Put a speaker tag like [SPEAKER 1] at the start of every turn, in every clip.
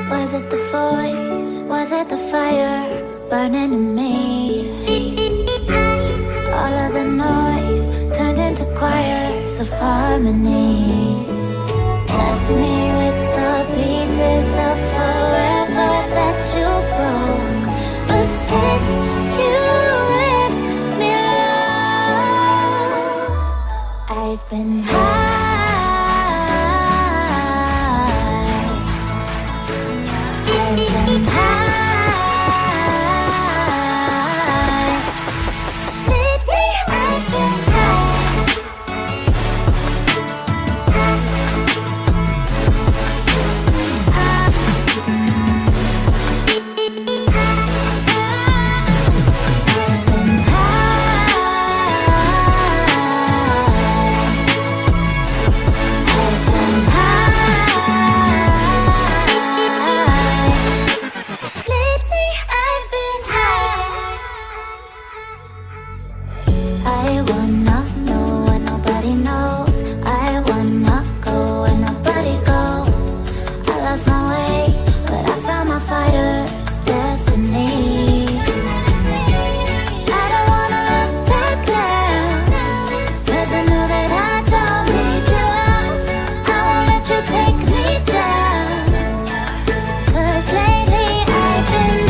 [SPEAKER 1] Was it the voice? Was it the fire burning in me? All of the noise turned into choirs of harmony. Left me with the pieces of forever that you broke. But since you left me alone, I've been high. I've been high. Lately I've been I wanna know what nobody knows. I wanna go where nobody goes. I lost my way, but I found my fighter's destiny. I don't wanna look back now, 'cause I know that I don't need your love. I won't let you take me down, 'cause lately I've been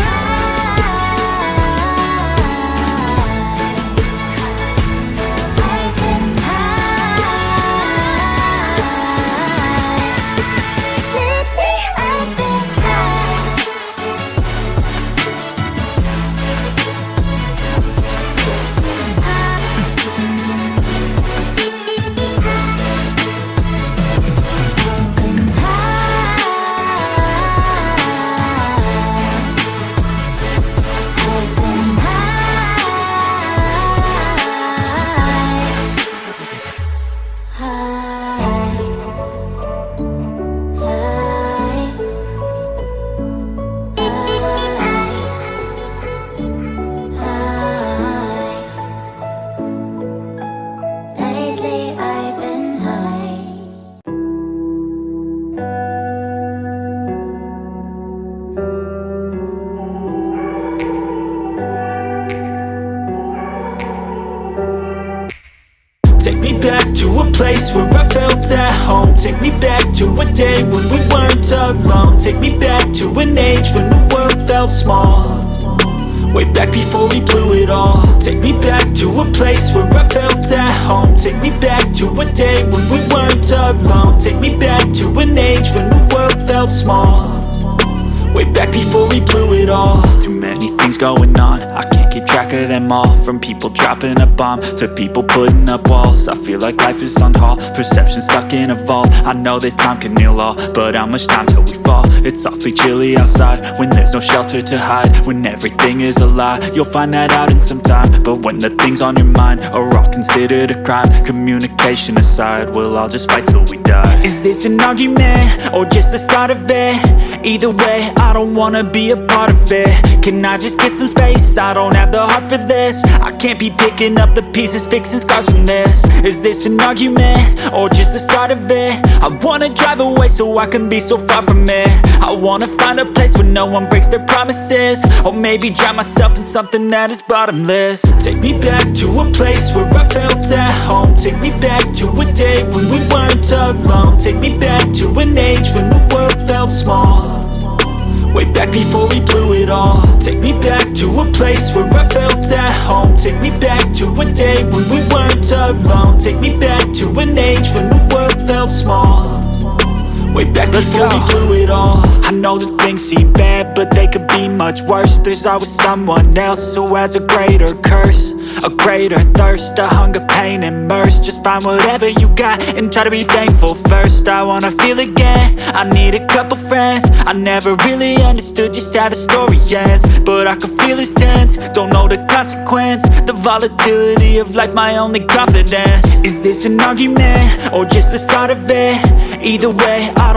[SPEAKER 2] Take me back to a place where I felt at home. Take me back to a day when we weren't alone. Take me back to an age when the world felt small. Way back before we blew it all. Take me back to a place where I felt at home. Take me back to a day when we weren't alone. Take me back to an age when the world felt small. Way back before we blew it all. Too many things going on, I can't keep track of them all. From people dropping a bomb to people putting up walls. I feel like life is on hold, perception stuck in a vault. I know that time can heal all, but how much time till we fall? It's awfully chilly outside, when there's no shelter to hide. When everything is a lie, you'll find that out in some time. But when the things on your mind are all considered a crime, communication aside, we'll all just fight till we die. Is this an argument, or just the start of it? Either way, I don't wanna be a part of it. Can I just get some space? I don't have the heart for this. I can't be picking up the pieces, fixing scars from this. Is this an argument, or just the start of it? I wanna drive away so I can be so far from it. I wanna find a place where no one breaks their promises, or maybe drown myself in something that is bottomless. Take me back to a place where I felt at home. Take me back to a day when we weren't alone. Take me back to an age when the world felt small. Way back before we blew it all. Take me back to a place where I felt at home. Take me back to a day when we weren't alone. Take me back to an age when the world felt small. Way back before we blew it all. I know that things seem bad, but they could be much worse. There's always someone else who has a greater curse, a greater thirst, a hunger, pain, and mercy. Just find whatever you got and try to be thankful first. I wanna feel again, I need a couple friends. I never really understood just how the story ends, but I can feel it's tense, don't know the consequence. The volatility of life, my only confidence. Is this an argument, or just the start of it? Either way, I don't